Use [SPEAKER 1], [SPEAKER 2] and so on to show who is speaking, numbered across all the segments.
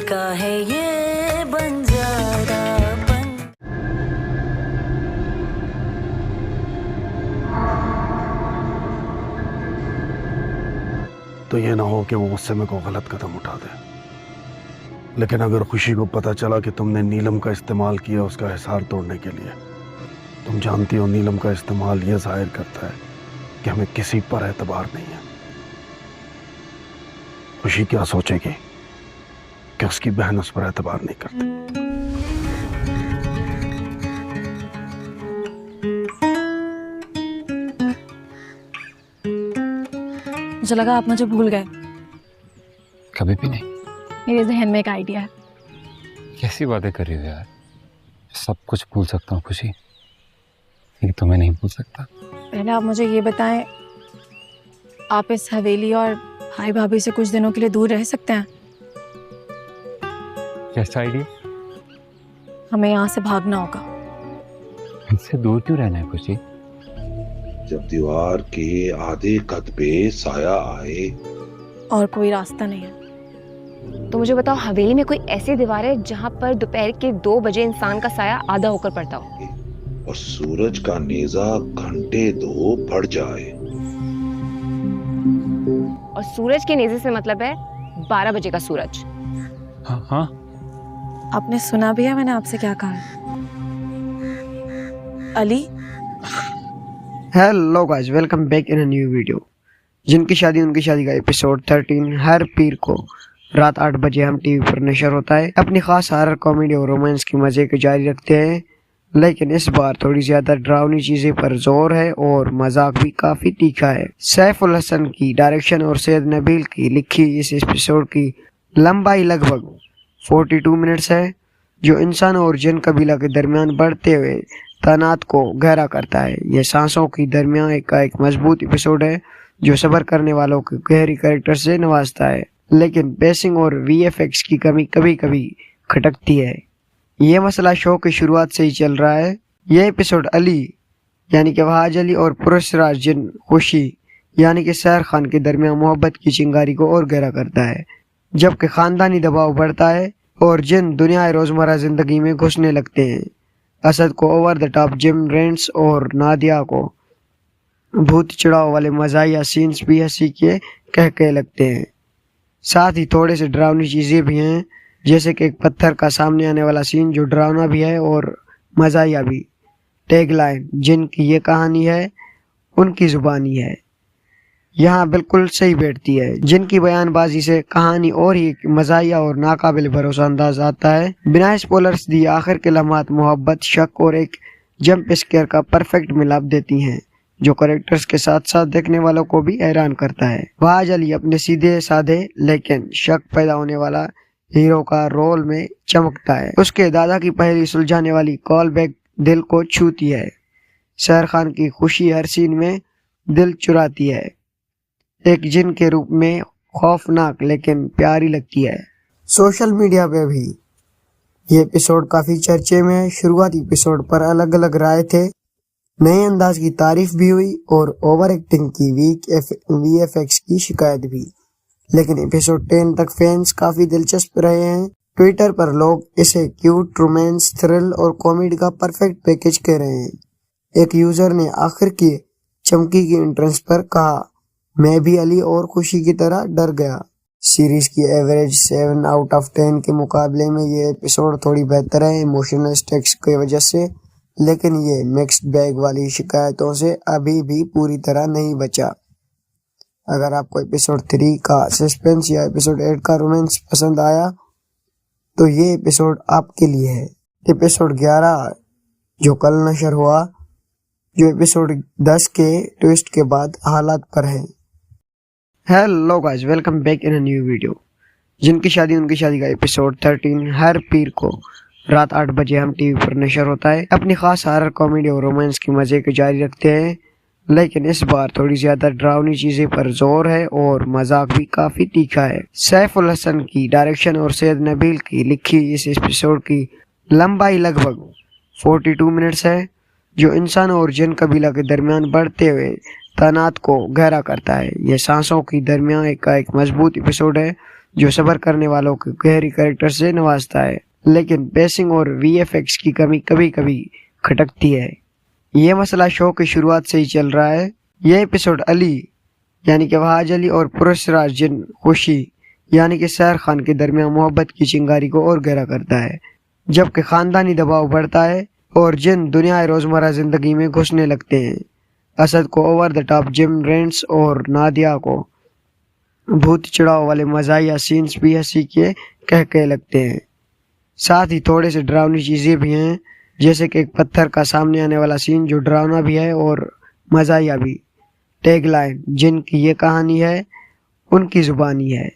[SPEAKER 1] का है ये बंजारापन।
[SPEAKER 2] तो ये ना हो कि वो गुस्से में कोई गलत कदम उठा दे। लेकिन अगर खुशी को पता चला कि तुमने नीलम का इस्तेमाल किया उसका हिसार तोड़ने के लिए, तुम जानती हो नीलम का इस्तेमाल ये जाहिर करता है कि हमें किसी पर एतबार नहीं है। खुशी क्या सोचेगी कि उसकी बहन उस पर एतबार नहीं करती।
[SPEAKER 3] मुझे लगा आप मुझे भूल गए।
[SPEAKER 4] कभी भी नहीं।
[SPEAKER 3] मेरे जहन में एक आइडिया है।
[SPEAKER 4] कैसी बातें कर रही हो यार? सब कुछ भूल सकता हूँ खुशी, लेकिन तुम्हें नहीं भूल सकता।
[SPEAKER 3] पहले आप मुझे ये बताएं, आप इस हवेली और भाई भाभी से कुछ दिनों के लिए दूर रह सकते हैं?
[SPEAKER 4] कैसा आइडिया?
[SPEAKER 3] हमें यहाँ से भागना होगा।
[SPEAKER 4] इनसे दूर क्यों रहना है खुशी?
[SPEAKER 5] जब दीवार के आधे कद पे साया आए
[SPEAKER 3] और कोई रास्ता नहीं है।
[SPEAKER 6] तो मुझे बताओ, हवेली में कोई ऐसी दीवार है जहाँ पर दोपहर के 2 बजे इंसान का साया आधा होकर पड़ता हो
[SPEAKER 5] और सूरज का नेजा घंटे 2 बढ़ जाए।
[SPEAKER 6] और सूरज के नेज़े से मतलब है 12 बजे का सूरज।
[SPEAKER 4] हाँ हाँ,
[SPEAKER 3] आपने सुना भी है मैंने आपसे क्या कहा है? Ali,
[SPEAKER 7] hello guys, welcome back in a new video. जिनकी शादी उनकी शादी का एपिसोड 13 हर पीर को रात 8 बजे हम टीवी पर नशर होता है। अपनी खास हॉरर कॉमेडी और रोमांस के मजे को जारी रखते हैं, लेकिन इस बार थोड़ी ज्यादा डरावनी चीजें पर जोर है और मजाक भी काफी तीखा है। सैफ उल हसन की डायरेक्शन और सैयद नबील की लिखी इस एपिसोड की लंबाई लगभग 42 मिनट्स है, जो इंसान और जिन कबीला के दरमियान बढ़ते हुए तनात को गहरा करता है। यह सांसों की दरमियान का एक मजबूत एपिसोड है जो सब्र करने वालों को गहरी कैरेक्टर से नवाजता है, लेकिन पेसिंग और वीएफएक्स की कमी कभी कभी खटकती है। यह मसला शो की शुरुआत से ही चल रहा है। यह एपिसोड अली यानी कि वहाज अली और पुरस्राज जिन खुशी यानी कि सैर खान के दरमियान मोहब्बत की चिंगारी को और गहरा करता है, जबकि खानदानी दबाव बढ़ता है और जिन दुनिया रोजमर्रा जिंदगी में घुसने लगते हैं। असद को over the top gym rents और नादिया को भूत चढ़ाव वाले मजाया सीन्स भी हंसी के कह लगते हैं। साथ ही थोड़े से डरावनी चीजें भी हैं, जैसे कि एक पत्थर का सामने आने वाला सीन जो डरावना भी है और मजाया भी। टैगलाइन जिनकी ये कहानी है उनकी जुबानी है, यहाँ बिल्कुल सही बैठती है। जिनकी बयानबाजी से कहानी और ही मजाया और नाकाबिल भरोसा अंदाज आता है। बिना स्पॉयलर्स दिए आखिर के लम्हात मोहब्बत, शक और एक जंप स्केयर का परफेक्ट मिलाप देती हैं, जो कैरेक्टर्स के साथ साथ देखने वालों को भी हैरान करता है। वहाज अली अपने सीधे साधे लेकिन शक पैदा होने वाला हीरो का रोल में चमकता है। उसके दादा की पहली सुलझाने वाली कॉल बैक दिल को छूती है। सैर खान की खुशी हर सीन में दिल चुराती है, एक जिन के रूप में खौफनाक लेकिन प्यारी लगती है। सोशल मीडिया पे भी ये एपिसोड काफी चर्चे में है। शुरुआती एपिसोड पर अलग अलग राय थे, नए अंदाज की तारीफ भी हुई और ओवर एक्टिंग की वीक वीएफएक्स की शिकायत भी, लेकिन एपिसोड 10 तक फैंस काफी दिलचस्प रहे हैं। ट्विटर पर लोग इसे क्यूट, रोमांस, थ्रिल और कॉमेडी का परफेक्ट पैकेज कह रहे हैं। एक यूजर ने आखिर की चमकी की एंट्रेंस पर कहा, मैं भी अली और खुशी की तरह डर गया। सीरीज की एवरेज 7 आउट ऑफ 10 के मुकाबले में ये एपिसोड थोड़ी बेहतर है इमोशनल स्टेक्स की वजह से, लेकिन ये मिक्स्ड बैग वाली शिकायतों से अभी भी पूरी तरह नहीं बचा। अगर आपको एपिसोड 3 का सस्पेंस या एपिसोड 8 का रोमांस पसंद आया तो ये एपिसोड आपके लिए है। एपिसोड 11 जो कल नशर हुआ, जो एपिसोड 10 के ट्विस्ट के बाद हालात पर है। Hello guys, welcome back in a new video. जिनकी शादी उनकी शादी का एपिसोड 13 हर पीर को रात 8 बजे हम टीवी पर नशर होता है। अपनी खास हॉरर कॉमेडी और रोमांस के मजे को जारी रखते हैं, लेकिन इस बार थोड़ी ज्यादा डरावनी चीजें पर जोर है और मजाक भी काफी तीखा है। सैफ उल हसन की डायरेक्शन और सैयद नबील की लिखी इस एपिसोड की लंबाई लगभग 42 मिनट्स है, जो इंसान और जिन कबीला के दरमियान बढ़ते हुए तनात को गहरा करता है। यह सांसों की दरमियान का एक मजबूत एपिसोड है जो सब्र करने वालों के गहरी कैरेक्टर से नवाजता है, लेकिन पेसिंग और VFX की कमी कभी कभी खटकती है। ये मसला शो की शुरुआत से ही चल रहा है। यह एपिसोड अली यानी कि वहाज अली और पुरस्कार जिन खुशी यानी कि सैर खान के दरमियान मोहब्बत की चिंगारी को और गहरा करता है, जबकि खानदानी दबाव बढ़ता है और जिन दुनिया रोजमर्रा जिंदगी में घुसने लगते हैं। असद को over the top gym rents और नादिया को भूत चढ़ाव वाले मजाहिया सीन्स भी हंसी के कह लगते हैं। साथ ही थोड़े से डरावनी चीजें भी हैं, जैसे कि एक पत्थर का सामने आने वाला सीन जो डरावना भी है और मजाहिया भी। टैगलाइन जिनकी ये कहानी है उनकी जुबानी है,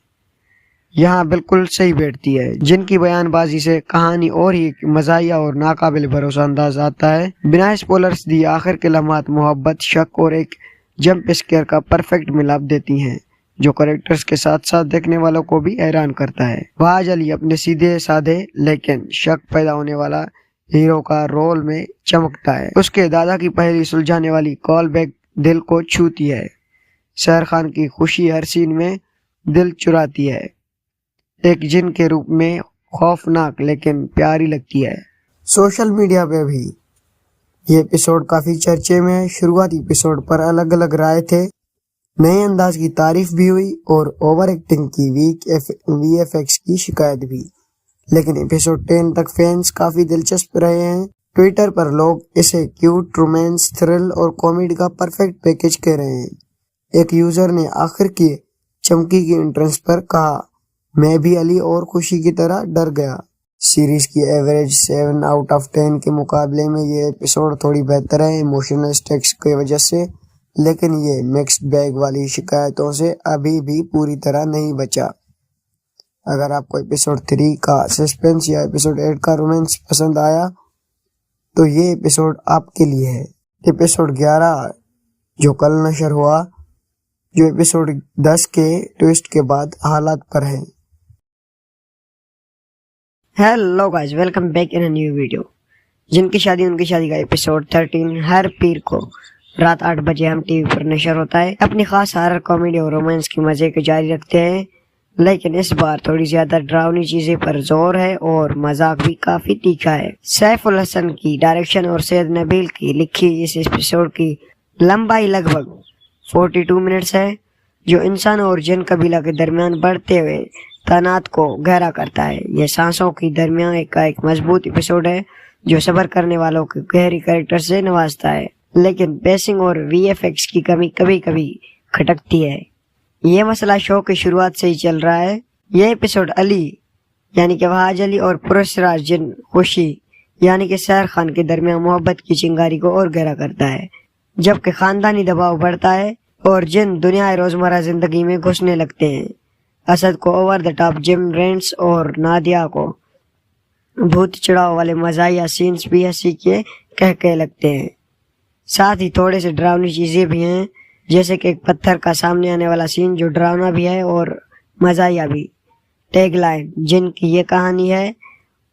[SPEAKER 7] यहाँ बिल्कुल सही बैठती है। जिनकी बयानबाजी से कहानी और ही मजाहिया और नाकाबिल भरोसा अंदाज आता है। बिना स्पॉयलर्स दिए आखिर के लम्हात मोहब्बत, शक और एक जंप स्केयर का परफेक्ट मिलाप देती हैं, जो कैरेक्टर्स के साथ साथ देखने वालों को भी हैरान करता है। वहाज अली अपने सीधे साधे लेकिन शक पैदा होने वाला हीरो का रोल में चमकता है। उसके दादा की पहेली सुलझाने वाली कॉल बैक दिल को छूती है। सैर खान की खुशी हर सीन में दिल चुराती है, एक जिन के रूप में खौफनाक लेकिन प्यारी लगती है। सोशल मीडिया पे भी ये एपिसोड काफी चर्चे में है। शुरुआती एपिसोड पर अलग अलग राय थे, नए अंदाज की तारीफ भी हुई और ओवर एक्टिंग की वीक VFX की शिकायत भी, लेकिन एपिसोड 10 तक फैंस काफी दिलचस्प रहे हैं। ट्विटर पर लोग इसे क्यूट, रोमांस, थ्रिल और कॉमेडी का परफेक्ट पैकेज कह रहे हैं। एक यूजर ने आखिर की चमकी की एंट्रेंस पर कहा, मैं भी अली और खुशी की तरह डर गया। सीरीज की एवरेज 7 आउट ऑफ 10 के मुकाबले में ये एपिसोड थोड़ी बेहतर है इमोशनल स्टेक्स की वजह से, लेकिन ये मिक्स्ड बैग वाली शिकायतों से अभी भी पूरी तरह नहीं बचा। अगर आपको एपिसोड 3 का सस्पेंस या एपिसोड 8 का रोमांस पसंद आया तो ये एपिसोड आपके लिए है। एपिसोड 11 जो कल नशर हुआ, जो एपिसोड 10 के ट्विस्ट के बाद हालात पर है। Hello guys, welcome back in a new video. जिनकी शादी उनकी शादी का एपिसोड 13 हर पीर को रात 8 बजे हम टीवी पर नशर होता है। अपनी खास हॉरर, कॉमेडी और रोमांस के मजे को जारी रखते हैं, लेकिन इस बार थोड़ी ज्यादा डरावनी चीजें पर जोर है और मजाक भी काफी तीखा है। सैफ उल हसन की डायरेक्शन और सैयद नबील की लिखी इस एपिसोड की लंबाई लगभग 42 मिनट्स है, जो इंसान और जिन कबीला के दरमियान बढ़ते हुए तनात को गहरा करता है। यह सांसों की दरमियान एक मजबूत एपिसोड है, जो सब्र करने वालों के गहरी कैरेक्टर से नवाजता है, लेकिन पेसिंग और VFX की कमी कभी कभी खटकती है। ये मसला शो की शुरुआत से ही चल रहा है। यह एपिसोड अली यानी कि वहाज अली और पुरस्कार जिन खुशी यानी कि सैर खान के दरमियान मोहब्बत की चिंगारी को और गहरा करता है, जबकि खानदानी दबाव बढ़ता है और जिन दुनिया रोजमर्रा जिंदगी में घुसने लगते हैं। असद को over the top gym rents और नादिया को भूत चढ़ाव वाले मजाहिया सीन्स भी हंसी के कह लगते हैं। साथ ही थोड़े से डरावनी चीजें भी हैं, जैसे कि एक पत्थर का सामने आने वाला सीन जो डरावना भी है और मजाहिया भी। टैगलाइन जिनकी ये कहानी है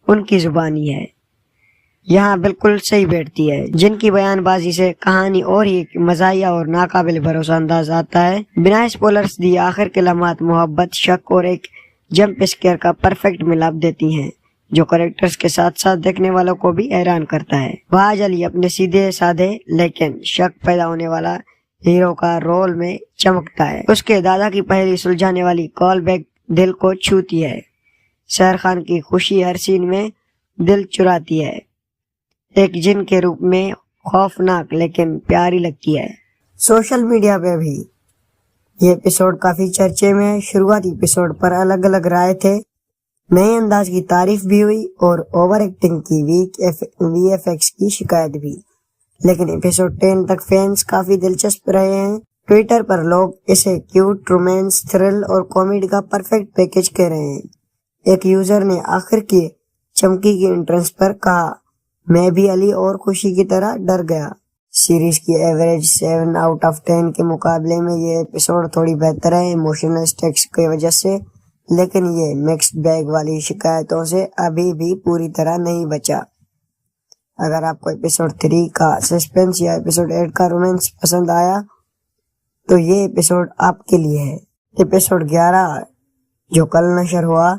[SPEAKER 7] उनकी जुबानी है, यहाँ बिल्कुल सही बैठती है। जिनकी बयानबाजी से कहानी और ही मजाहिया और नाकाबिल भरोसा अंदाज आता है। बिना स्पॉयलर्स दिए आखिर के लम्हात मोहब्बत, शक और एक जंप स्केयर का परफेक्ट मिलाप देती हैं, जो कैरेक्टर्स के साथ साथ देखने वालों को भी हैरान करता है। वहाज अली अपने सीधे साधे लेकिन शक पैदा होने वाला हीरो का रोल में चमकता है। उसके दादा की पहेली सुलझाने वाली कॉल बैक दिल को छूती है। सैर खान की खुशी हर सीन में दिल चुराती है, एक जिन के रूप में खौफनाक लेकिन प्यारी लगती है। सोशल मीडिया पे भी ये एपिसोड काफी चर्चे में है। शुरुआती एपिसोड पर अलग अलग राय थे, नए अंदाज की तारीफ भी हुई और ओवर एक्टिंग की वीक VFX की शिकायत भी, लेकिन एपिसोड 10 तक फैंस काफी दिलचस्प रहे हैं। ट्विटर पर लोग इसे क्यूट, रोमांस, थ्रिल और कॉमेडी का परफेक्ट पैकेज कह रहे हैं। एक यूजर ने आखिर की चमकी की एंट्रेंस पर कहा, मैं भी अली और खुशी की तरह डर गया। सीरीज की एवरेज 7 आउट ऑफ 10 के मुकाबले में ये एपिसोड थोड़ी बेहतर है इमोशनल स्टेक्स की वजह से, लेकिन ये मिक्स्ड बैग वाली शिकायतों से अभी भी पूरी तरह नहीं बचा। अगर आपको एपिसोड 3 का सस्पेंस या एपिसोड 8 का रोमांस पसंद आया तो ये एपिसोड आपके लिए है। एपिसोड 11 جو کل نشر ہوا،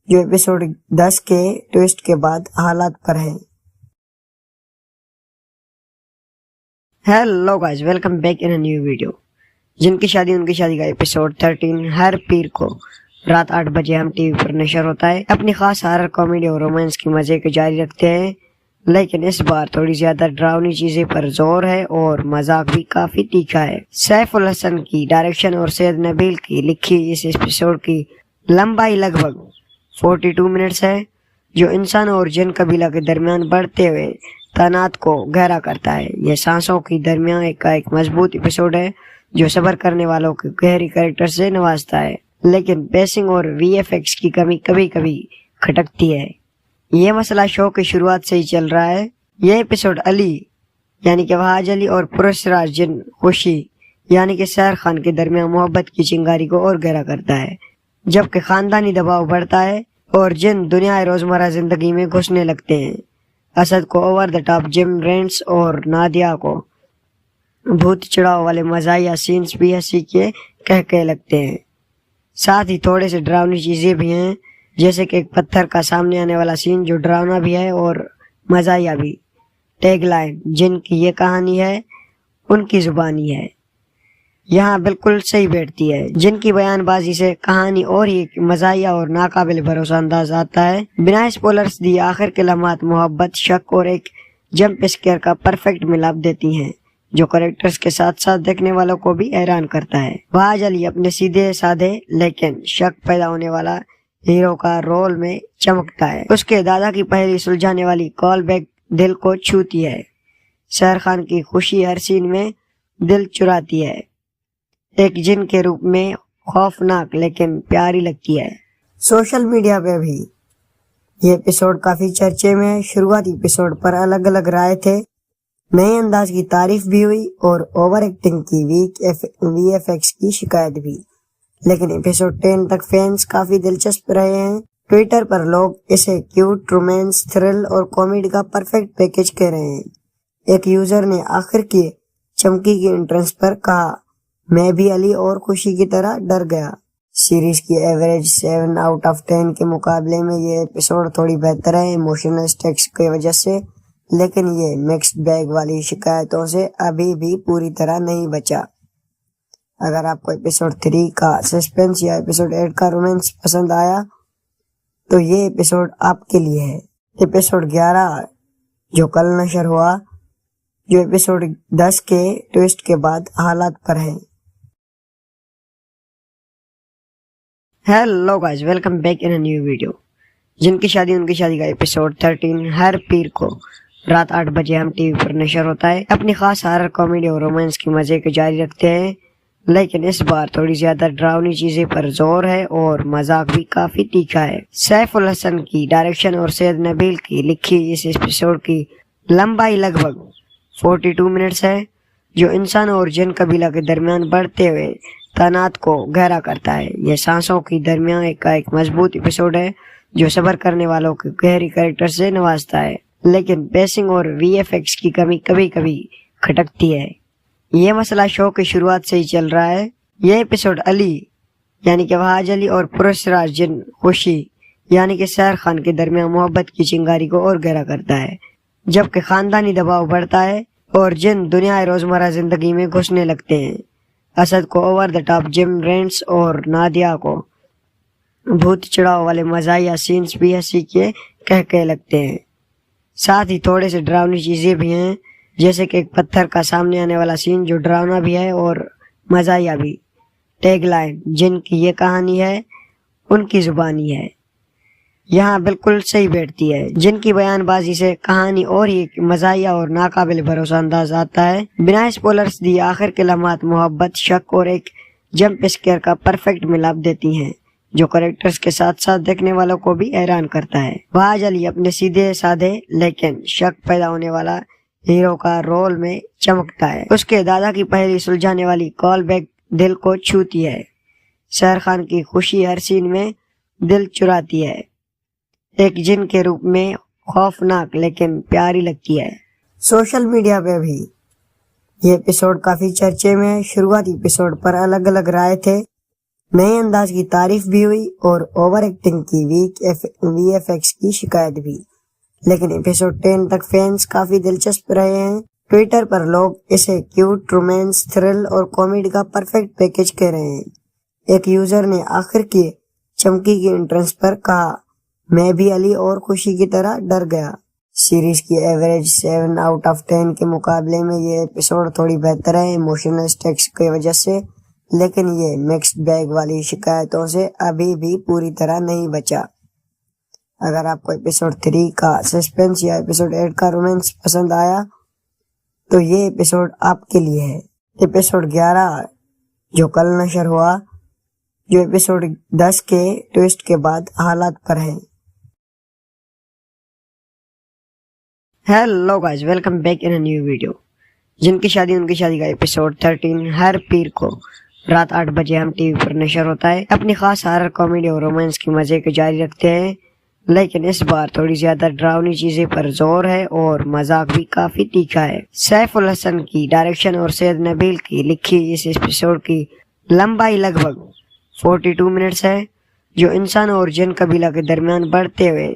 [SPEAKER 7] جو ایپیسوڈ 10 کے ٹویسٹ کے بعد حالات پر ہے۔ Hello guys, welcome back in new video. جن کی شادی ان کی شادی کا ایپیسوڈ 13 ہر پیر کو رات 8 بجے ہم ٹی وی پر نشر ہوتا ہے۔ اپنی خاص ہارر کامیڈی اور رومانس کی مزے کو جاری رکھتے ہیں، لیکن اس بار تھوڑی زیادہ ڈراؤنی چیزیں پر زور ہے اور مذاق بھی کافی تیکھا ہے۔ سیف الحسن کی ڈائریکشن اور سید نبیل کی لکھی اس ایپیسوڈ کی لمبائی لگ بھگ 42 منٹس ہے، جو انسان اور جن قبیلہ کے درمیان بڑھتے ہوئے تناظر کو گہرا کرتا ہے۔ یہ سانسوں کی درمیان ایک مضبوط ایپیسوڈ ہے جو صبر کرنے والوں کے گہری کریکٹر سے نوازتا ہے، لیکن پیسنگ اور وی ایف ایکس کی کمی کبھی کبھی کھٹکتی ہے۔ یہ مسئلہ شو کی شروعات سے ہی چل رہا ہے۔ یہ ایپیسوڈ علی یعنی کہ وہاج علی اور پرسراج جن خوشی یعنی کہ سیر خان کے درمیان محبت کی چنگاری کو اور گہرا کرتا ہے، جبکہ خاندانی دباؤ بڑھتا ہے اور جن دنیا روزمرہ زندگی میں گھسنے لگتے ہیں۔ اسد کو over the top gym rents اور نادیہ کو بھوت چڑھاؤ والے مزاحیہ سینز بھی ہنسی کے کہکے لگتے ہیں۔ ساتھ ہی تھوڑے سے ڈراؤنی چیزیں بھی ہیں، جیسے کہ ایک پتھر کا سامنے آنے والا سین جو ڈراؤنا بھی ہے اور مزاحیہ بھی۔ ٹیگ لائن جن کی یہ کہانی ہے ان کی زبانی ہے، یہاں بالکل صحیح بیٹھتی ہے۔ جن کی بیان بازی سے کہانی اور ہی مزاحیہ اور ناقابل بھروسہ انداز آتا ہے۔ بنا اسپوائلرز دی آخر کے لمحات محبت، شک اور ایک جمپ اسکیئر کا پرفیکٹ ملاپ دیتی ہیں، جو کریکٹرز کے ساتھ ساتھ دیکھنے والوں کو بھی حیران کرتا ہے۔ وہاج علی اپنے سیدھے سادھے لیکن شک پیدا ہونے والا ہیرو کا رول میں چمکتا ہے۔ اس کے دادا کی پہلی سلجھانے والی کال بیک دل کو چھوتی ہے۔ سیر خان کی خوشی ہر سین میں دل چراتی ہے، ایک جن کے روپ میں خوفناک لیکن پیاری لگتی ہے۔ سوشل میڈیا پہ بھی یہ ایپیسوڈ کافی چرچے میں ہے۔ شروعاتی ایپیسوڈ پر الگ الگ رائے تھے، نئے انداز کی تعریف بھی ہوئی اور اوور ایکٹنگ کی ویک وی ایف ایکس کی شکایت بھی، لیکن ایپیسوڈ 10 تک فینس کافی دلچسپ رہے ہیں۔ ٹویٹر پر لوگ اسے کیوٹ، رومانس، تھرل اور کامیڈی کا پرفیکٹ پیکج کہہ رہے ہیں۔ ایک یوزر نے آخر کی چمکی کی انٹرنس پر کہا، میں بھی علی اور خوشی کی طرح ڈر گیا۔ سیریز کی ایوریج 7 آؤٹ آف 10 کے مقابلے میں یہ ایپیسوڈ تھوڑی بہتر ہے ایموشنل سٹیکس کی وجہ سے، لیکن یہ مکسڈ بیگ والی شکایتوں سے ابھی بھی پوری طرح نہیں بچا۔ اگر آپ کو ایپیسوڈ 3 کا سسپینس یا ایپیسوڈ 8 کا رومانس پسند آیا تو یہ ایپیسوڈ آپ کے لیے ہے۔ ایپیسوڈ 11 جو کل نشر ہوا، جو ایپیسوڈ 10 کے ٹویسٹ کے بعد حالات پر ہے۔ Hello guys, welcome back in new video. جن کی شادی ان کی شادی کا ایپیسوڈ 13 ہر پیر کو رات 8 بجے ہم ٹی وی پر نشر ہوتا ہے۔ اپنی خاص ہارر کامیڈی اور رومانس کی مزے کو جاری رکھتے ہیں، لیکن اس بار تھوڑی زیادہ ڈراؤنی چیزیں پر زور ہے اور مذاق بھی کافی تیکھا ہے۔ سیف الحسن کی ڈائریکشن اور سید نبیل کی لکھی اس ایپیسوڈ کی لمبائی لگ بھگ 42 منٹس ہے، جو انسان اور جن قبیلہ کے درمیان بڑھتے ہوئے تناظر کو گہرا کرتا ہے۔ یہ سانسوں کی درمیان ایک مضبوط ایپیسوڈ ہے جو صبر کرنے والوں کے گہری کریکٹر سے نوازتا ہے، لیکن پیسنگ اور وی ایف ایکس کی کمی کبھی کبھی کھٹکتی ہے۔ یہ مسئلہ شو کی شروعات سے ہی چل رہا ہے۔ یہ ایپیسوڈ علی یعنی کہ وہاج علی اور پرسراج جن خوشی یعنی کہ سیر خان کے درمیان محبت کی چنگاری کو اور گہرا کرتا ہے، جبکہ خاندانی دباؤ بڑھتا ہے اور جن دنیا روزمرہ زندگی میں گھسنے لگتے ہیں۔ اسد کو over the top gym rents اور نادیہ کو بھوت چڑھاؤ والے مزاحیہ سینز بھی ہنسی کے کہکے لگتے ہیں۔ ساتھ ہی تھوڑے سے ڈراؤنی چیزیں بھی ہیں، جیسے کہ ایک پتھر کا سامنے آنے والا سین جو ڈراؤنا بھی ہے اور مزاحیہ بھی۔ ٹیگ لائن جن کی یہ کہانی ہے ان کی زبانی ہے، یہاں بالکل صحیح بیٹھتی ہے۔ جن کی بیان بازی سے کہانی اور ہی مزاحیہ اور ناقابل بھروسہ انداز آتا ہے۔ بنا اسپوائلرز دی آخر کے لمحات محبت، شک اور ایک جمپ اسکیئر کا پرفیکٹ ملاپ دیتی ہیں، جو کریکٹرز کے ساتھ ساتھ دیکھنے والوں کو بھی حیران کرتا ہے۔ وہاج علی اپنے سیدھے سادھے لیکن شک پیدا ہونے والا ہیرو کا رول میں چمکتا ہے۔ اس کے دادا کی پہلی سلجھانے والی کال بیک دل کو چھوتی ہے۔ سیر خان کی خوشی ہر سین میں دل چراتی ہے، ایک جن کے روپ میں خوفناک لیکن پیاری لگتی ہے۔ سوشل میڈیا پہ بھی یہ ایپیسوڈ کافی چرچے میں ہے۔ شروعاتی ایپیسوڈ پر الگ الگ رائے تھے، नए अंदाज की तारीफ भी हुई और ओवर एक्टिंग की वीक VFX की शिकायत भी। लेकिन एपिसोड 10 तक फैंस काफी दिलचस्प रहे हैं। ट्विटर पर लोग इसे क्यूट, रोमांस, थ्रिल और कॉमेडी का परफेक्ट पैकेज कह रहे हैं। एक यूजर ने आखिर की चमकी की एंट्रेंस पर कहा, मैं भी अली और खुशी की तरह डर गया। सीरीज की एवरेज 7 आउट ऑफ 10 के मुकाबले में ये एपिसोड थोड़ी बेहतर है इमोशनल स्टेक्स की वजह से, लेकिन ये मिक्स्ड बैग वाली शिकायतों से अभी भी पूरी तरह नहीं बचा। अगर आपको एपिसोड 3 का सस्पेंस या एपिसोड 8 का रोमांस पसंद आया तो ये एपिसोड आपके लिए है। एपिसोड 11 जो कल नशर हुआ, जो एपिसोड 10 के ट्विस्ट के बाद हालात पर है। Hello guys, welcome back in a new video. जिनकी शादी उनकी शादी का एपिसोड 13 हर पीर को रात 8 बजे हम टीवी पर नशर होता है। अपनी खास हॉरर, कॉमेडी और रोमांस की मजे को जारी रखते हैं, लेकिन इस बार थोड़ी ज्यादा डरावनी चीजें पर जोर है और मजाक भी काफी तीखा है। सैफ उल हसन की डायरेक्शन और सैयद नबील की लिखी इस एपिसोड की लंबाई लगभग 42 मिनट्स है, जो इंसान और जिन कबीला के दरमियान बढ़ते हुए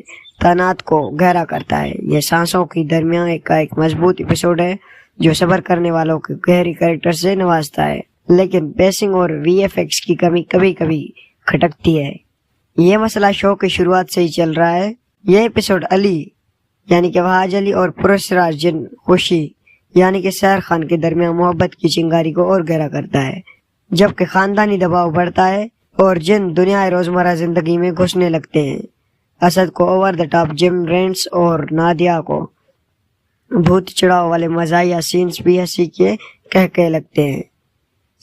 [SPEAKER 7] तनात को गहरा करता है। यह सांसों की दरमियान का एक मजबूत एपिसोड है जो सब्र करने वालों के गहरी कैरेक्टर से नवाजता है, लेकिन पेसिंग और VFX की कमी कभी कभी खटकती है। ये मसला शो की शुरुआत से ही चल रहा है। यह एपिसोड अली यानी कि वहाज अली और पुरस्राज जिन खुशी यानी कि सैर खान के दरमियान मोहब्बत की चिंगारी को और गहरा करता है, जबकि खानदानी दबाव बढ़ता है और जिन दुनिया रोजमर्रा जिंदगी में घुसने लगते हैं। असद को over the top gym rents और नादिया को भूत चढ़ाव वाले मजाया सीन्स भी हंसी के कह लगते हैं।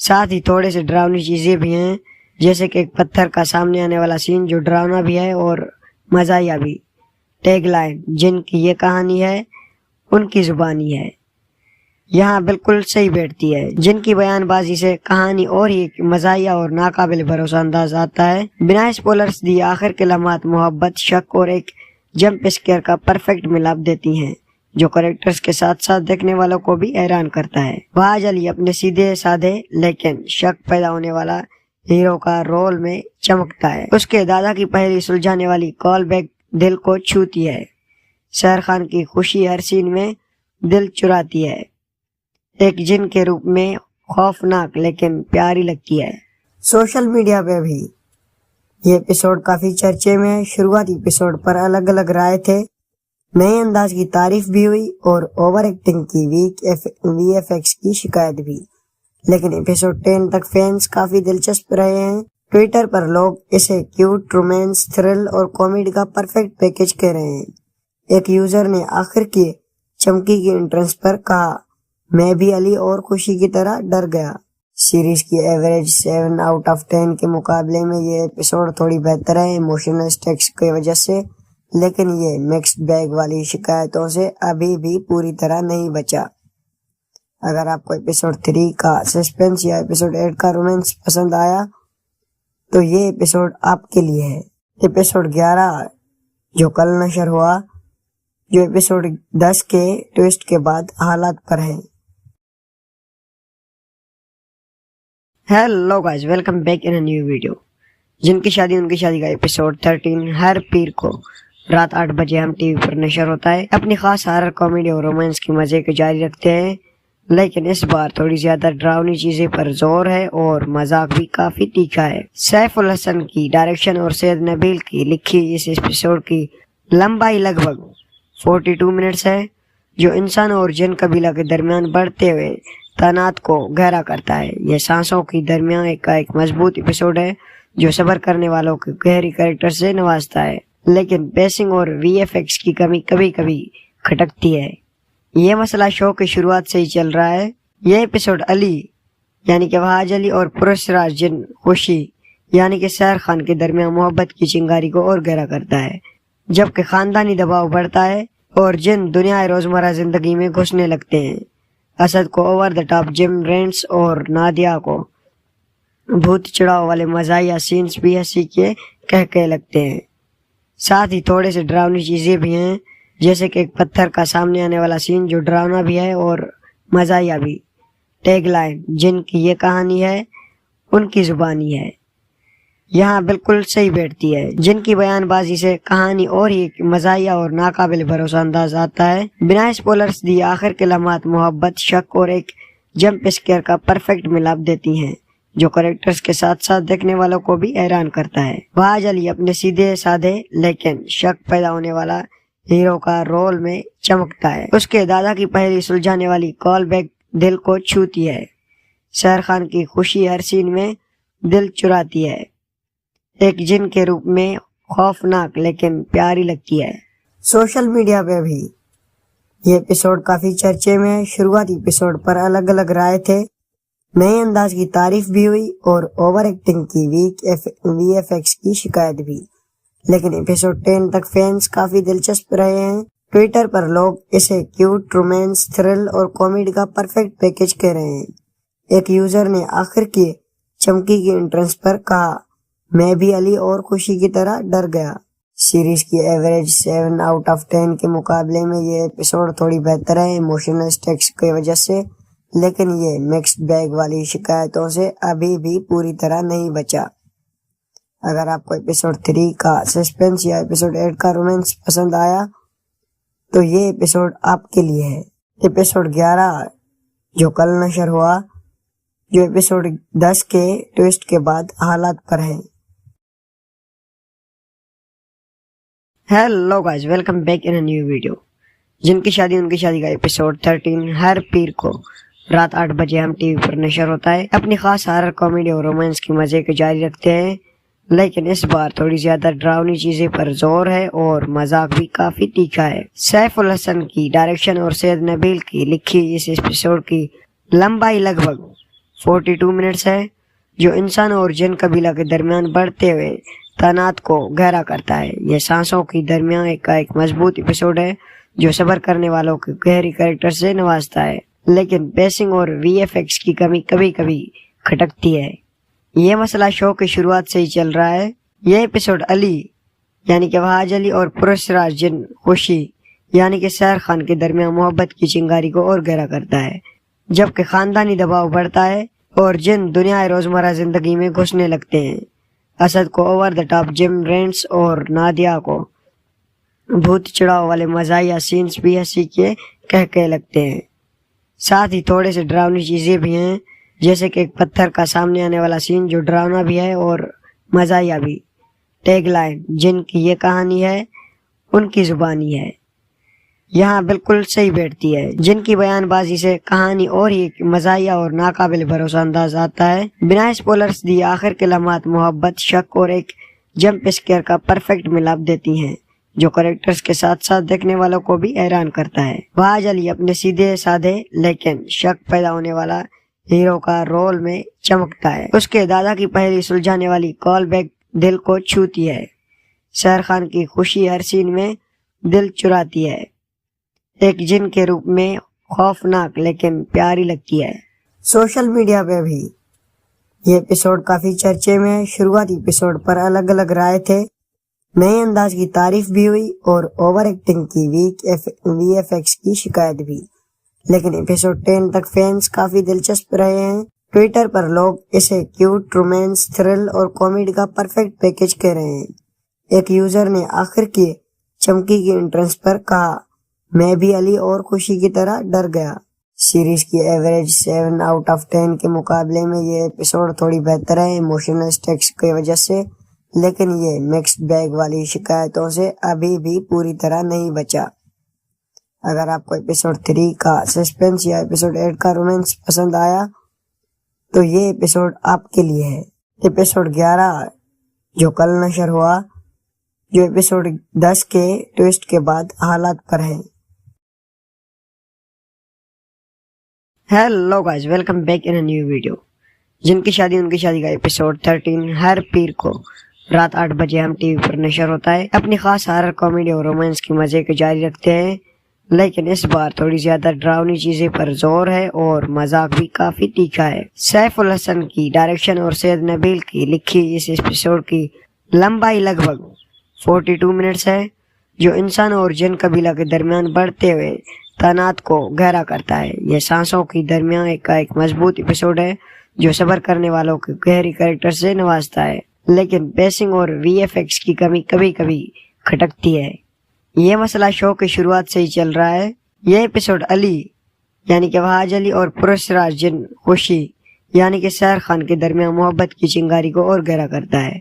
[SPEAKER 7] साथ ही थोड़े से डरावनी चीजें भी हैं, जैसे कि एक पत्थर का सामने आने वाला सीन जो डरावना भी है और मजाया भी। टैगलाइन जिनकी ये कहानी है उनकी जुबानी है, यहाँ बिल्कुल सही बैठती है। जिनकी बयानबाजी से कहानी और ही मजाया और नाकाबिल भरोसा अंदाज आता है। बिना स्पॉयलर्स दिए आखिर के लम्हात मोहब्बत, शक और एक जंप स्केयर का परफेक्ट मिलाप देती हैं, जो कैरेक्टर्स के साथ साथ देखने वालों को भी हैरान करता है। वहाज अली अपने सीधे साधे लेकिन शक पैदा होने वाला हीरो का रोल में चमकता है। उसके दादा की पहली सुलझाने वाली कॉल बैक दिल को छूती है। सैर खान की खुशी हर सीन में दिल चुराती है, एक जिन के रूप में खौफनाक लेकिन प्यारी लगती है। सोशल मीडिया पे भी ये एपिसोड काफी चर्चे में है। शुरुआती एपिसोड पर अलग अलग राय थे, नए अंदाज की तारीफ भी हुई और ओवर एक्टिंग की वीक VFX की शिकायत भी। लेकिन एपिसोड 10 तक फैंस काफी दिलचस्प रहे हैं। ट्विटर पर लोग इसे क्यूट, रोमांस, थ्रिल और कॉमेडी का परफेक्ट पैकेज कह रहे हैं। एक यूजर ने आखिर की चमकी की एंट्रेंस पर कहा, मैं भी अली और खुशी की तरह डर गया। सीरीज की एवरेज 7 आउट ऑफ 10 के मुकाबले में ये एपिसोड थोड़ी बेहतर है इमोशनल स्टेक्स की वजह से, लेकिन ये मिक्स्ड बैग वाली शिकायतों से अभी भी पूरी तरह नहीं बचा। अगर आपको एपिसोड 3 का सस्पेंस या एपिसोड 8 का रोमांस पसंद आया तो ये एपिसोड आपके लिए है। एपिसोड 11 जो कल नशर हुआ, जो एपिसोड 10 के ट्विस्ट के बाद हालात पर है। Hello guys, welcome back in a new video. जिनकी शादी उनकी शादी का एपिसोड 13 हर पीर को रात 8 बजे हम टीवी पर नशर होता है। अपनी खास हॉरर, कॉमेडी और रोमांस की मजे को जारी रखते हैं, लेकिन इस बार थोड़ी ज्यादा डरावनी चीजें पर जोर है और मजाक भी काफी तीखा है। सैफ उल हसन की डायरेक्शन और सैयद नबील की लिखी इस एपिसोड की लंबाई लगभग 42 मिनट्स है, जो इंसान और जिन कबीला के दरमियान बढ़ते हुए तनात को गहरा करता है। यह सांसों की दरमियान का एक मजबूत एपिसोड है जो सब्र करने वालों के गहरी कैरेक्टर से नवाजता है, लेकिन पेसिंग और VFX की कमी कभी कभी खटकती है। ये मसला शो की शुरुआत से ही चल रहा है। यह एपिसोड अली यानी कि वहाज अली और पुरस्राज जिन खुशी यानी कि सैर खान के दरमियान मोहब्बत की चिंगारी को और गहरा करता है, जबकि खानदानी दबाव बढ़ता है और जिन दुनिया रोजमर्रा जिंदगी में घुसने लगते हैं। असद को over the top gym rents और नादिया को भूत चढ़ाव वाले मजाया सीन्स भी हंसी के कह लगते हैं। साथ ही थोड़े से डरावनी चीजें भी हैं, जैसे कि एक पत्थर का सामने आने वाला सीन जो डरावना भी है और मजाया भी। टैगलाइन जिनकी ये कहानी है उनकी जुबानी है, यहाँ बिल्कुल सही बैठती है, जिनकी बयानबाजी से कहानी और ही मज़ाहिया और नाकाबिल भरोसा अंदाज आता है। बिना स्पॉयलर्स दिए आखिर के लम्हात मोहब्बत, शक और एक जंप स्केयर का परफेक्ट मिलाप देती हैं, जो कैरेक्टर्स के साथ साथ देखने वालों को भी हैरान करता है। वहाज अली अपने सीधे साधे लेकिन शक पैदा होने वाला हीरो का रोल में चमकता है। उसके दादा की पहली सुलझाने वाली कॉल बैक दिल को छूती है। शाहरुख खान की खुशी हर सीन में दिल चुराती है। एक जिन के रूप में खौफनाक लेकिन प्यारी लगती है। सोशल मीडिया पे भी ये एपिसोड काफी चर्चे में है। शुरुआती एपिसोड पर अलग अलग राय थे, नए अंदाज की तारीफ भी हुई और ओवर एक्टिंग की वीक VFX की शिकायत भी, लेकिन एपिसोड 10 तक फैंस काफी दिलचस्प रहे हैं। ट्विटर पर लोग इसे क्यूट, रोमांस, थ्रिल और कॉमेडी का परफेक्ट पैकेज कह रहे हैं। एक यूजर ने आखिर की चमकी की एंट्रेंस पर कहा, मैं भी अली और खुशी की तरह डर गया। सीरीज की एवरेज 7 आउट ऑफ 10 के मुकाबले में ये एपिसोड थोड़ी बेहतर है इमोशनल स्टेक्स की वजह से, लेकिन ये मिक्स्ड बैग वाली शिकायतों से अभी भी पूरी तरह नहीं बचा। अगर आपको एपिसोड 3 का सस्पेंस या एपिसोड 8 का रोमांस पसंद आया तो ये एपिसोड आपके लिए है। एपिसोड 11 जो कल नशर हुआ, जो एपिसोड 10 के ट्विस्ट के बाद हालात पर है। Hello guys, welcome back in a new video. जिनकी शादी उनकी शादी का एपिसोड 13 हर पीर को रात 8 बजे हम टीवी पर नशर होता है। अपनी खास हॉरर, कॉमेडी और रोमांस की मजे को जारी रखते हैं, लेकिन इस बार थोड़ी ज्यादा डरावनी चीजें पर जोर है और मजाक भी काफी तीखा है। सैफ उल हसन की डायरेक्शन और सैयद नबील की लिखी इस एपिसोड की लंबाई लगभग 42 मिनट्स है, जो इंसान और जिन कबीला के दरमियान बढ़ते हुए तनात को गहरा करता है। यह सांसों की दरमियान का एक मजबूत एपिसोड है, जो सब्र करने वालों के गहरी कैरेक्टर से नवाजता है, लेकिन पेसिंग और VFX की कमी कभी कभी खटकती है। ये मसला शो की शुरुआत से ही चल रहा है। यह एपिसोड अली यानी कि वहाज अली और पुरस्राज जिन खुशी यानी कि शाहरुख खान के दरमियान मोहब्बत की चिंगारी को और गहरा करता है, जबकि खानदानी दबाव बढ़ता है और जिन दुनिया रोजमर्रा जिंदगी में घुसने लगते हैं। असद को over the top gym rents और नादिया को भूत चढ़ाव वाले मज़ाहिया सीन्स भी हंसी के कह लगते हैं। साथ ही थोड़े से डरावनी चीजें भी हैं, जैसे कि एक पत्थर का सामने आने वाला सीन जो डरावना भी है और मज़ाहिया भी। टैगलाइन, जिनकी ये कहानी है उनकी जुबानी है, यहाँ बिल्कुल सही बैठती है। जिनकी बयानबाजी से कहानी और ही मज़ाहिया और नाकाबिल भरोसा अंदाज आता है। बिना स्पॉयलर्स दिए आखिर के लम्हात मोहब्बत, शक और एक जंप स्केयर का परफेक्ट मिलाप देती हैं, जो कैरेक्टर्स के साथ साथ देखने वालों को भी हैरान करता है। वहाज अली अपने सीधे साधे लेकिन शक पैदा होने वाला हीरो का रोल में चमकता है। उसके दादा की पहली सुलझाने वाली कॉल बैक दिल को छूती है। शाहरुख खान की खुशी हर सीन में दिल चुराती है। एक जिन के रूप में खौफनाक लेकिन प्यारी लगती है। सोशल मीडिया पे भी ये एपिसोड काफी चर्चे में है। शुरुआती एपिसोड पर अलग अलग राय थे, नए अंदाज की तारीफ भी हुई और ओवर एक्टिंग की वीक VFX की शिकायत भी, लेकिन एपिसोड 10 तक फैंस काफी दिलचस्प रहे हैं। ट्विटर पर लोग इसे क्यूट, रोमांस, थ्रिल और कॉमेडी का परफेक्ट पैकेज कह रहे हैं। एक यूजर ने आखिर की चमकी की एंट्रेंस पर कहा, मैं भी अली और खुशी की तरह डर गया। सीरीज की एवरेज 7 आउट ऑफ 10 के मुकाबले में ये एपिसोड थोड़ी बेहतर है इमोशनल स्टेक्स की वजह से, लेकिन ये मिक्स्ड बैग वाली शिकायतों से अभी भी पूरी तरह नहीं बचा। अगर आपको एपिसोड 3 का सस्पेंस या एपिसोड 8 का रोमांस पसंद आया तो ये एपिसोड आपके लिए है। एपिसोड 11 जो कल नशर हुआ, जो एपिसोड 10 के ट्विस्ट के बाद हालात पर है। Hello guys, welcome back in a new video. जिनकी शादी उनकी शादी का एपिसोड 13 हर पीर को रात 8 बजे हम टीवी पर नशर होता है। अपनी खास हॉरर, कॉमेडी और रोमांस की मजे को जारी रखते हैं, लेकिन इस बार थोड़ी ज्यादा डरावनी चीजें पर जोर है और मजाक भी काफी तीखा है। सैफ उल हसन की डायरेक्शन और सैयद नबील की लिखी इस एपिसोड की लंबाई लगभग 42 मिनट्स है, जो इंसान और जिन कबीला के दरमियान बढ़ते हुए तनात को गहरा करता है। यह सांसों की दरमियान का एक मजबूत एपिसोड है, जो सब्र करने वालों के गहरी कैरेक्टर से नवाजता है, لیکن پیسنگ اور وی ایف ایکس کی کمی کبھی کبھی کھٹکتی ہے۔ یہ مسئلہ شو کی شروعات سے ہی چل رہا ہے۔ یہ ایپیسوڈ علی یعنی کہ وہاج علی اور پرسراج جن خوشی یعنی کہ سیر خان کے درمیان محبت کی چنگاری کو اور گہرا کرتا ہے،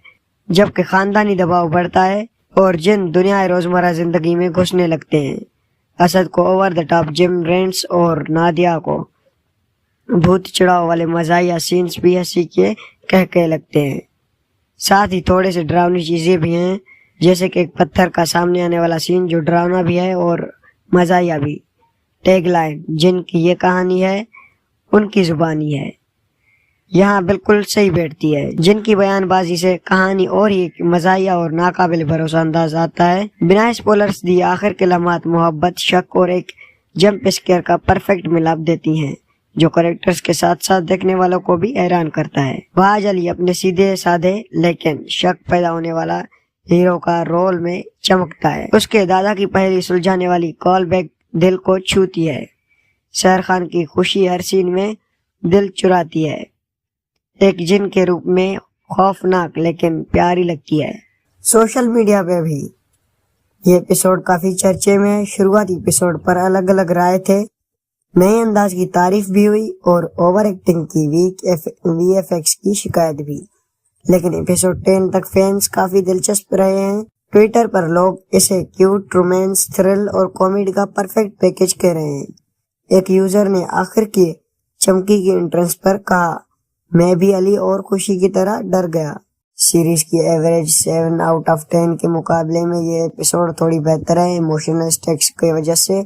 [SPEAKER 7] جبکہ خاندانی دباؤ بڑھتا ہے اور جن دنیا روزمرہ زندگی میں گھسنے لگتے ہیں۔ اسد کو over the top gym rents اور نادیہ کو بھوت چڑھاؤ والے مزاحیہ سینز بھی ہنسی کے کہکے لگتے ہیں۔ ساتھ ہی تھوڑے سے ڈراؤنی چیزیں بھی ہیں، جیسے کہ ایک پتھر کا سامنے آنے والا سین جو ڈراؤنا بھی ہے اور مزاحیہ بھی۔ ٹیگ لائن جن کی یہ کہانی ہے ان کی زبانی ہے، یہاں بالکل صحیح بیٹھتی ہے۔ جن کی بیان بازی سے کہانی اور ہی مزاحیہ اور ناقابل بھروسہ انداز آتا ہے۔ بنا اسپوائلرز دی آخر کے لمحات محبت، شک اور ایک جمپ اسکیئر کا پرفیکٹ ملاپ دیتی ہیں، جو کریکٹرز کے ساتھ ساتھ دیکھنے والوں کو بھی حیران کرتا ہے۔ وہاج علی اپنے سیدھے سادے لیکن شک پیدا ہونے والا ہیرو کا رول میں چمکتا ہے۔ اس کے دادا کی پہلی سلجھانے والی کال بیک دل کو چھوتی ہے۔ سیر خان کی خوشی ہر سین میں دل چراتی ہے، ایک جن کے روپ میں خوفناک لیکن پیاری لگتی ہے۔ سوشل میڈیا پہ بھی یہ ایپیسوڈ کافی چرچے میں ہے۔ شروعاتی ایپیسوڈ پر الگ الگ رائے تھے، نئے انداز کی تعریف بھی ہوئی اور اوور ایکٹنگ کی ویک وی ایف ایکس کی شکایت بھی، لیکن ایپیسوڈ 10 تک فینس کافی دلچسپ رہے ہیں۔ ٹویٹر پر لوگ اسے کیوٹ، رومانس، تھرل اور کامیڈی کا پرفیکٹ پیکج کہہ رہے ہیں۔ ایک یوزر نے آخر کی چمکی کی انٹرنس پر کہا، میں بھی علی اور خوشی کی طرح ڈر گیا۔ سیریز کی ایوریج 7/10 کے مقابلے میں یہ ایپیسوڈ تھوڑی بہتر ہے ایموشنل سٹیکس کی وجہ سے،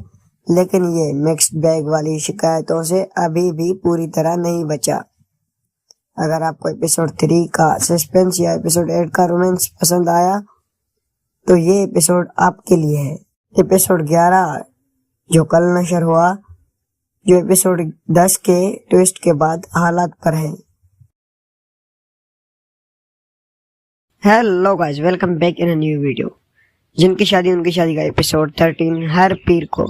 [SPEAKER 7] لیکن یہ مکسڈ بیگ والی شکایتوں سے ابھی بھی پوری طرح نہیں بچا۔ اگر آپ کو ایپیسوڈ 3 کا سسپینس یا ایپیسوڈ 8 کا رومانس پسند آیا تو یہ ایپیسوڈ آپ کے لیے ہے۔ ایپیسوڈ 11 جو کل نشر ہوا، جو ایپیسوڈ 10 کے ٹویسٹ کے بعد حالات پر ہے۔ Hello guys, welcome back in a new video. جن کی شادی ان کی شادی کا ایپیسوڈ 13 ہر پیر کو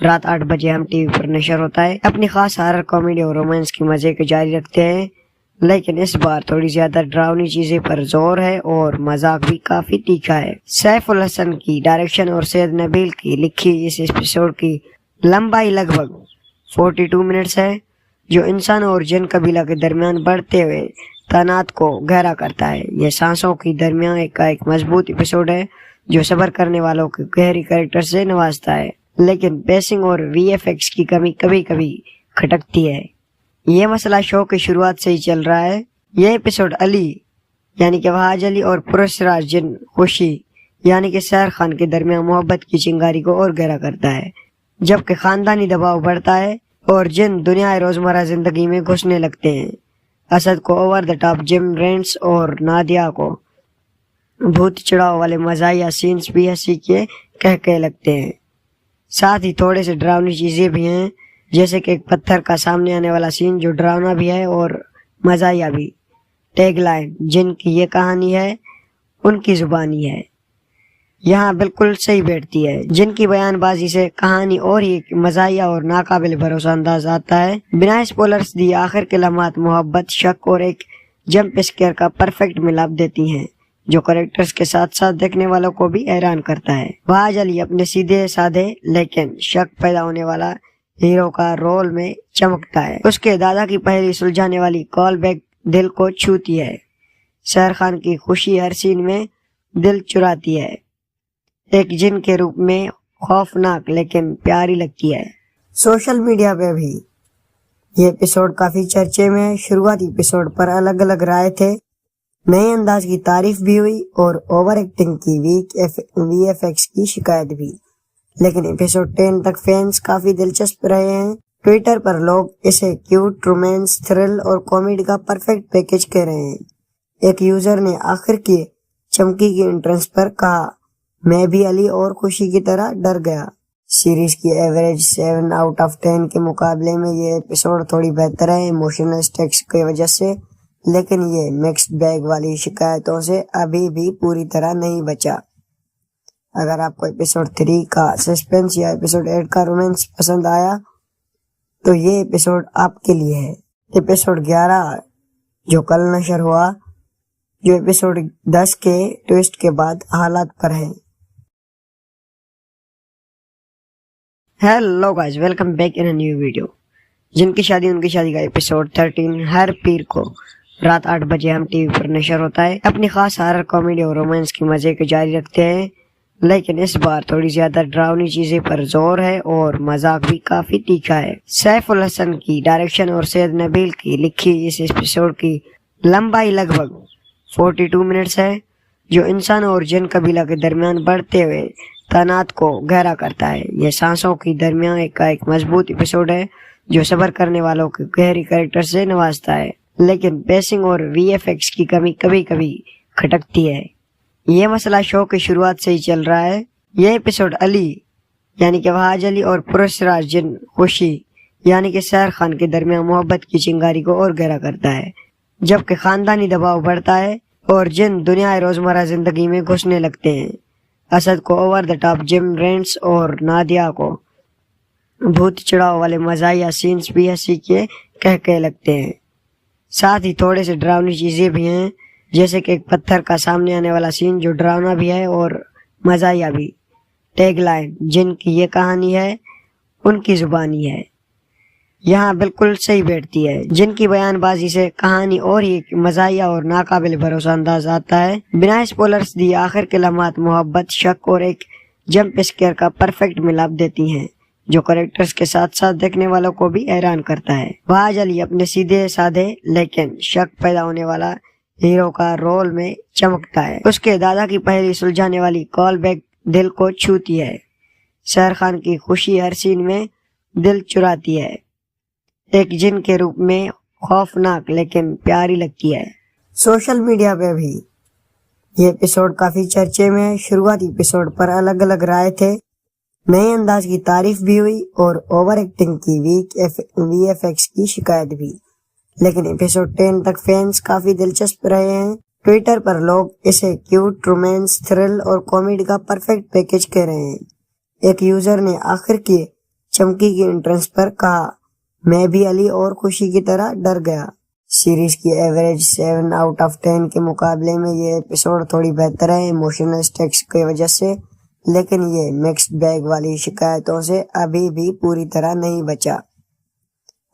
[SPEAKER 7] رات 8 بجے ہم ٹی وی پر نشر ہوتا ہے۔ اپنی خاص ہارر کامیڈی اور رومانس کی مزے کو جاری رکھتے ہیں، لیکن اس بار تھوڑی زیادہ ڈراؤنی چیزیں پر زور ہے اور مذاق بھی کافی تیکھا ہے۔ سیف الحسن کی ڈائریکشن اور سید نبیل کی لکھی اس ایپیسوڈ کی لمبائی لگ بھگ 42 منٹس ہے، جو انسان اور جن قبیلہ کے درمیان بڑھتے ہوئے تناظر کو گہرا کرتا ہے۔ یہ سانسوں کی درمیان کا ایک مضبوط ایپیسوڈ ہے جو صبر کرنے والوں کے گہری کریکٹر سے نوازتا ہے، لیکن پیسنگ اور وی ایف ایکس کی کمی کبھی کبھی کھٹکتی ہے۔ یہ مسئلہ شو کی شروعات سے ہی چل رہا ہے۔ یہ ایپیسوڈ علی یعنی کہ وہاج علی اور پرسراج جن خوشی یعنی کہ سیر خان کے درمیان محبت کی چنگاری کو اور گہرا کرتا ہے، جبکہ خاندانی دباؤ بڑھتا ہے اور جن دنیا روزمرہ زندگی میں گھسنے لگتے ہیں۔ اسد کو over the top gym rents اور نادیہ کو بھوت چڑھاؤ والے مزاحیہ سینز بھی ہنسی کے کہکے لگتے ہیں۔ ساتھ ہی تھوڑے سے ڈراؤنی چیزیں بھی ہیں، جیسے کہ ایک پتھر کا سامنے آنے والا سین جو ڈراؤنا بھی ہے اور مزاحیہ بھی۔ ٹیگ لائن جن کی یہ کہانی ہے ان کی زبانی ہے، یہاں بالکل صحیح بیٹھتی ہے۔ جن کی بیان بازی سے کہانی اور ہی مزاحیہ اور ناقابل بھروسہ انداز آتا ہے۔ بنا اسپوائلرز دی آخر کے لمحات محبت، شک اور ایک جمپ اسکیئر کا پرفیکٹ ملاپ دیتی ہیں، جو کریکٹرز کے ساتھ ساتھ دیکھنے والوں کو بھی حیران کرتا ہے۔ وہاج علی اپنے سیدھے سادے لیکن شک پیدا ہونے والا ہیرو کا رول میں چمکتا ہے۔ اس کے دادا کی پہلی سلجھانے والی کال بیک دل کو چھوتی ہے۔ سیر خان کی خوشی ہر سین میں دل چراتی ہے، ایک جن کے روپ میں خوفناک لیکن پیاری لگتی ہے۔ سوشل میڈیا پہ بھی یہ ایپیسوڈ کافی چرچے میں ہے۔ شروعاتی ایپیسوڈ پر الگ الگ رائے تھے، نئے انداز کی تعریف بھی ہوئی اور اوور ایکٹنگ کی ویک وی ایف ایکس کی شکایت بھی، لیکن ایپیسوڈ 10 تک فینس کافی دلچسپ رہے ہیں۔ ٹویٹر پر لوگ اسے کیوٹ، رومانس، تھرل اور کامیڈی کا پرفیکٹ پیکج کہہ رہے ہیں۔ ایک یوزر نے آخر کی چمکی کی انٹرنس پر کہا، میں بھی علی اور خوشی کی طرح ڈر گیا۔ سیریز کی ایوریج 7/10 کے مقابلے میں یہ ایپیسوڈ تھوڑی بہتر ہے ایموشنل سٹیکس کی وجہ سے، لیکن یہ مکسڈ بیگ والی شکایتوں سے ابھی بھی پوری طرح نہیں بچا۔ اگر آپ کو ایپیسوڈ 3 کا سسپینس یا ایپیسوڈ 8 کا رومانس پسند آیا تو یہ ایپیسوڈ آپ کے لیے ہے۔ ایپیسوڈ 11 جو کل نشر ہوا، جو ایپیسوڈ 10 کے ٹویسٹ کے بعد حالات پر ہے۔ Hello guys, welcome back in new video. جن کی شادی ان کی شادی کا ایپیسوڈ 13 ہر پیر کو رات 8 بجے ہم ٹی وی پر نشر ہوتا ہے۔ اپنی خاص ہارر کامیڈی اور رومانس کی مزے کو جاری رکھتے ہیں، لیکن اس بار تھوڑی زیادہ ڈراؤنی چیزیں پر زور ہے اور مذاق بھی کافی تیکھا ہے۔ سیف الحسن کی ڈائریکشن اور سید نبیل کی لکھی اس ایپیسوڈ کی لمبائی لگ بھگ 42 منٹس ہے، جو انسان اور جن قبیلہ کے درمیان بڑھتے ہوئے تناظر کو گہرا کرتا ہے۔ یہ سانسوں کی درمیان کا ایک مضبوط ایپیسوڈ ہے جو صبر کرنے والوں کے گہری کریکٹر سے نوازتا ہے، لیکن پیسنگ اور وی ایف ایکس کی کمی کبھی کبھی کھٹکتی ہے۔ یہ مسئلہ شو کی شروعات سے ہی چل رہا ہے۔ یہ ایپیسوڈ علی یعنی کہ وہاج علی اور پرسراج جن خوشی یعنی کہ سیر خان کے درمیان محبت کی چنگاری کو اور گہرا کرتا ہے، جبکہ خاندانی دباؤ بڑھتا ہے اور جن دنیا روزمرہ زندگی میں گھسنے لگتے ہیں۔ اسد کو over the top gym rents اور نادیہ کو بھوت چڑھاؤ والے مزاحیہ سینز بھی ہنسی کے کہکے لگتے ہیں۔ ساتھ ہی تھوڑے سے ڈراؤنی چیزیں بھی ہیں، جیسے کہ ایک پتھر کا سامنے آنے والا سین جو ڈراؤنا بھی ہے اور مزاحیہ بھی۔ ٹیگ لائن جن کی یہ کہانی ہے ان کی زبانی ہے، یہاں بالکل صحیح بیٹھتی ہے۔ جن کی بیان بازی سے کہانی اور ہی مزاحیہ اور ناقابل بھروسہ انداز آتا ہے۔ بنا اسپوائلرز دی آخر کے لمحات محبت، شک اور ایک جمپ اسکیئر کا پرفیکٹ ملاپ دیتی ہیں، جو کریکٹرز کے ساتھ ساتھ دیکھنے والوں کو بھی حیران کرتا ہے۔ وہاج علی اپنے سیدھے سادے لیکن شک پیدا ہونے والا ہیرو کا رول میں چمکتا ہے۔ اس کے دادا کی پہلی سلجھانے والی کال بیک دل کو چھوتی ہے۔ سیر خان کی خوشی ہر سین میں دل چراتی ہے، ایک جن کے روپ میں خوفناک لیکن پیاری لگتی ہے۔ سوشل میڈیا پہ بھی یہ ایپیسوڈ کافی چرچے میں ہے۔ شروعاتی ایپیسوڈ پر الگ الگ رائے تھے، نئے انداز کی تعریف بھی ہوئی اور اوور ایکٹنگ کی ویک وی ایف ایکس کی شکایت بھی، لیکن ایپیسوڈ 10 تک فینس کافی دلچسپ رہے ہیں۔ ٹویٹر پر لوگ اسے کیوٹ، رومانس، تھرل اور کامیڈی کا پرفیکٹ پیکج کہہ رہے ہیں۔ ایک یوزر نے آخر کی چمکی کی انٹرنس پر کہا، میں بھی علی اور خوشی کی طرح ڈر گیا۔ سیریز کی ایوریج 7 آؤٹ آف 10 کے مقابلے میں یہ ایپیسوڈ تھوڑی بہتر ہے ایموشنل سٹیکس کی وجہ سے، لیکن یہ مکسڈ بیگ والی شکایتوں سے ابھی بھی پوری طرح نہیں بچا۔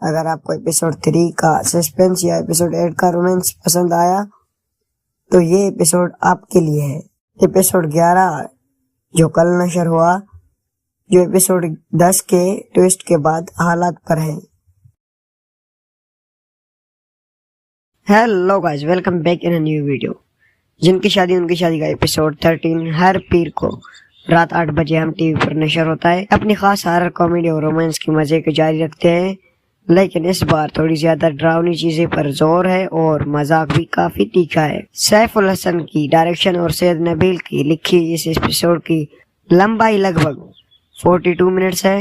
[SPEAKER 7] اگر آپ کو ایپیسوڈ 3 کا سسپینس یا ایپیسوڈ 8 کا رومانس پسند آیا تو یہ ایپیسوڈ آپ کے لیے ہے۔ ایپیسوڈ 11 جو کل نشر ہوا، جو ایپیسوڈ 10 کے ٹویسٹ کے بعد حالات پر ہے۔ Hello guys, welcome back in new video. جن کی شادی ان کی شادی کا ایپیسوڈ 13 ہر پیر کو رات 8 بجے ہم ٹی وی پر نشر ہوتا ہے۔ اپنی خاص ہارر کامیڈی اور رومانس کی مزے کو جاری رکھتے ہیں، لیکن اس بار تھوڑی زیادہ ڈراؤنی چیزیں پر زور ہے اور مذاق بھی کافی تیکھا ہے۔ سیف الحسن کی ڈائریکشن اور سید نبیل کی لکھی اس ایپیسوڈ کی لمبائی لگ بھگ 42 منٹس ہے،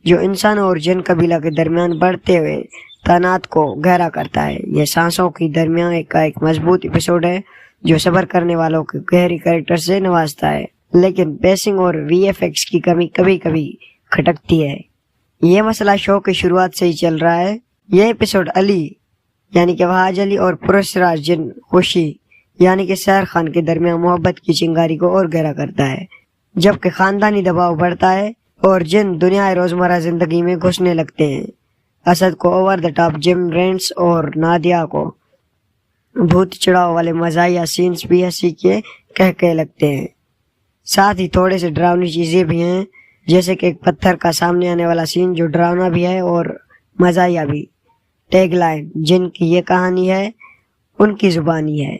[SPEAKER 7] جو انسان اور جن قبیلہ کے درمیان بڑھتے ہوئے تناظر کو گہرا کرتا ہے۔ یہ سانسوں کی درمیان کا ایک مضبوط ایپیسوڈ ہے جو صبر کرنے والوں کے گہری کریکٹر سے نوازتا ہے، لیکن پیسنگ اور وی ایف ایکس کی کمی کبھی کبھی کھٹکتی ہے۔ یہ مسئلہ شو کی شروعات سے ہی چل رہا ہے۔ یہ ایپیسوڈ علی یعنی کہ وہاج علی اور پرسراج جن خوشی یعنی کہ سیر خان کے درمیان محبت کی چنگاری کو اور گہرا کرتا ہے، جبکہ خاندانی دباؤ بڑھتا ہے اور جن دنیا روزمرہ زندگی میں گھسنے لگتے ہیں۔ اسد کو over the top gym rents اور نادیہ کو بھوت چڑھاؤ والے مزاحیہ سینز بھی ہنسی کے کہکے لگتے ہیں۔ ساتھ ہی تھوڑے سے ڈراؤنی چیزیں بھی ہیں، جیسے کہ ایک پتھر کا سامنے آنے والا سین جو ڈراؤنا بھی ہے اور مزاحیہ بھی۔ ٹیگ لائن جن کی یہ کہانی ہے ان کی زبانی ہے،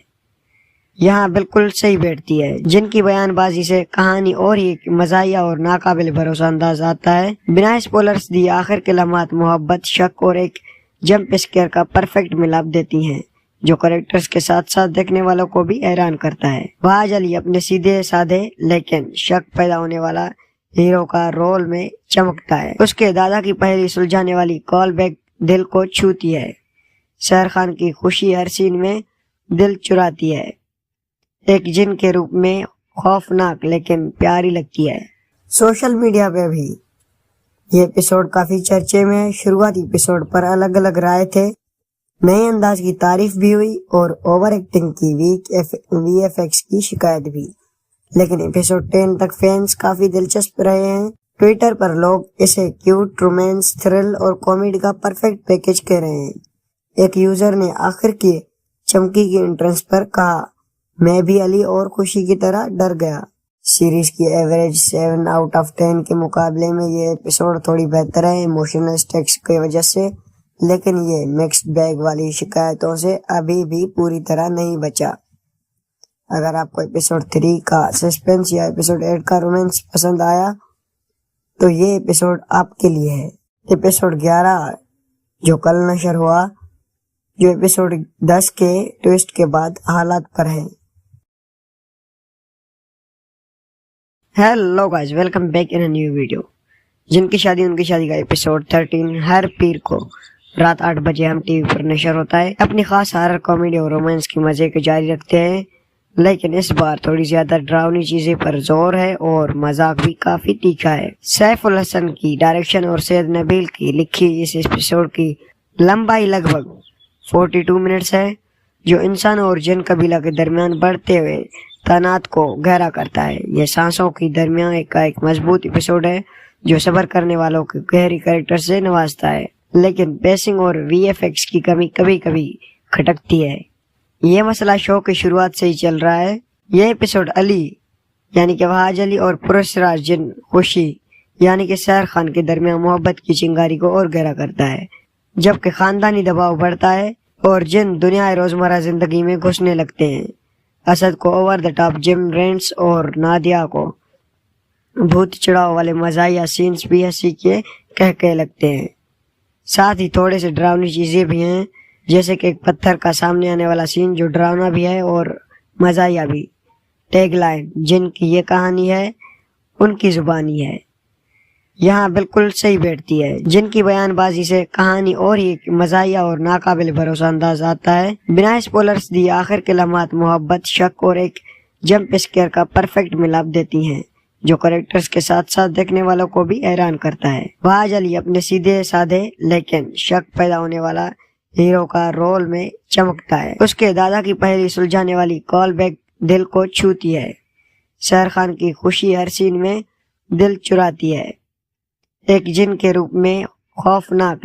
[SPEAKER 7] یہاں بالکل صحیح بیٹھتی ہے۔ جن کی بیان بازی سے کہانی اور ہی مزاحیہ اور ناقابل بھروسہ انداز آتا ہے۔ بنا اسپوائلرز دی آخر کے لمحات محبت، شک اور ایک جمپ اسکیئر کا پرفیکٹ ملاپ دیتی ہیں، جو کریکٹرز کے ساتھ ساتھ دیکھنے والوں کو بھی حیران کرتا ہے۔ وہاج علی اپنے سیدھے سادے لیکن شک پیدا ہونے والا ہیرو کا رول میں چمکتا ہے۔ اس کے دادا کی پہلی سلجھانے والی کال بیک دل کو چھوتی ہے۔ سیر خان کی خوشی ہر سین میں دل چراتی ہے، ایک جن کے روپ میں خوفناک لیکن پیاری لگتی ہے۔ سوشل میڈیا پہ بھی یہ ایپیسوڈ کافی چرچے میں ہے۔ شروعاتی ایپیسوڈ پر الگ الگ رائے تھے، नए अंदाज की तारीफ भी हुई और ओवर एक्टिंग की वीक VFX की शिकायत भी। लेकिन एपिसोड 10 तक फैंस काफी दिलचस्प रहे हैं। ट्विटर पर लोग इसे क्यूट, रोमांस, थ्रिल और कॉमेडी का परफेक्ट पैकेज कह रहे हैं। एक यूजर ने आखिर की चमकी की एंट्रेंस पर कहा, मैं भी अली और खुशी की तरह डर गया। सीरीज की एवरेज 7 आउट ऑफ 10 के मुकाबले में ये एपिसोड थोड़ी बेहतर है इमोशनल स्टेक्स की वजह से, लेकिन ये मिक्स्ड बैग वाली शिकायतों से अभी भी पूरी तरह नहीं बचा। अगर आपको एपिसोड 3 का सस्पेंस या एपिसोड 8 का रोमांस पसंद आया तो ये एपिसोड आपके लिए है। एपिसोड 11 जो कल नशर हुआ, जो एपिसोड 10 के ट्विस्ट के बाद हालात पर है। Hello guys, welcome back in a new video. जिनकी शादी उनकी शादी का एपिसोड 13 हर पीर को रात 8 बजे हम टीवी पर नशर होता है। अपनी खास हॉरर कॉमेडी और रोमांस की मजे को जारी रखते हैं, लेकिन इस बार थोड़ी ज्यादा डरावनी चीजें पर जोर है और मजाक भी काफी तीखा है। सैफ उल हसन की डायरेक्शन और सैयद नबील की लिखी इस एपिसोड की लंबाई लगभग 42 मिनट्स है, जो इंसान और जिन कबीला के दरमियान बढ़ते हुए तनात को गहरा करता है। यह सांसों की दरमियान का एक मजबूत एपिसोड है जो सब्र करने वालों के गहरी कैरेक्टर से नवाजता है, लेकिन पेसिंग और VFX की कमी कभी कभी खटकती है। यह मसला शो की शुरुआत से ही चल रहा है। यह एपिसोड अली यानी कि वहाज अली और पुरस्कार जिन खुशी यानी कि सैर खान के दरमियान मोहब्बत की चिंगारी को और गहरा करता है, जबकि खानदानी दबाव बढ़ता है और जिन दुनिया रोजमर्रा जिंदगी में घुसने लगते हैं। असद को over the top gym rents और नादिया को भूत चढ़ाव वाले मजाया सीन्स भी हंसी के कह लगते हैं। साथ ही थोड़े से डरावनी चीजें भी हैं, जैसे कि एक पत्थर का सामने आने वाला सीन जो डरावना भी है और मजाया भी। टैगलाइन जिनकी ये कहानी है उनकी जुबानी है, यहाँ बिल्कुल सही बैठती है। जिनकी बयानबाजी से कहानी और ही मजाया और नाकाबिल भरोसा अंदाज आता है। बिना स्पॉयलर्स दिए आखिर के लम्हात मोहब्बत, शक और एक जंप स्केयर का परफेक्ट मिलाप देती हैं, जो कैरेक्टर्स के साथ साथ देखने वालों को भी हैरान करता है। वहाज अली अपने सीधे साधे लेकिन शक पैदा होने वाला हीरो का रोल में चमकता है। उसके दादा की पहली सुलझाने वाली कॉल बैक दिल को छूती है। सैर खान की खुशी हर सीन में दिल चुराती है, एक जिन के रूप में खौफनाक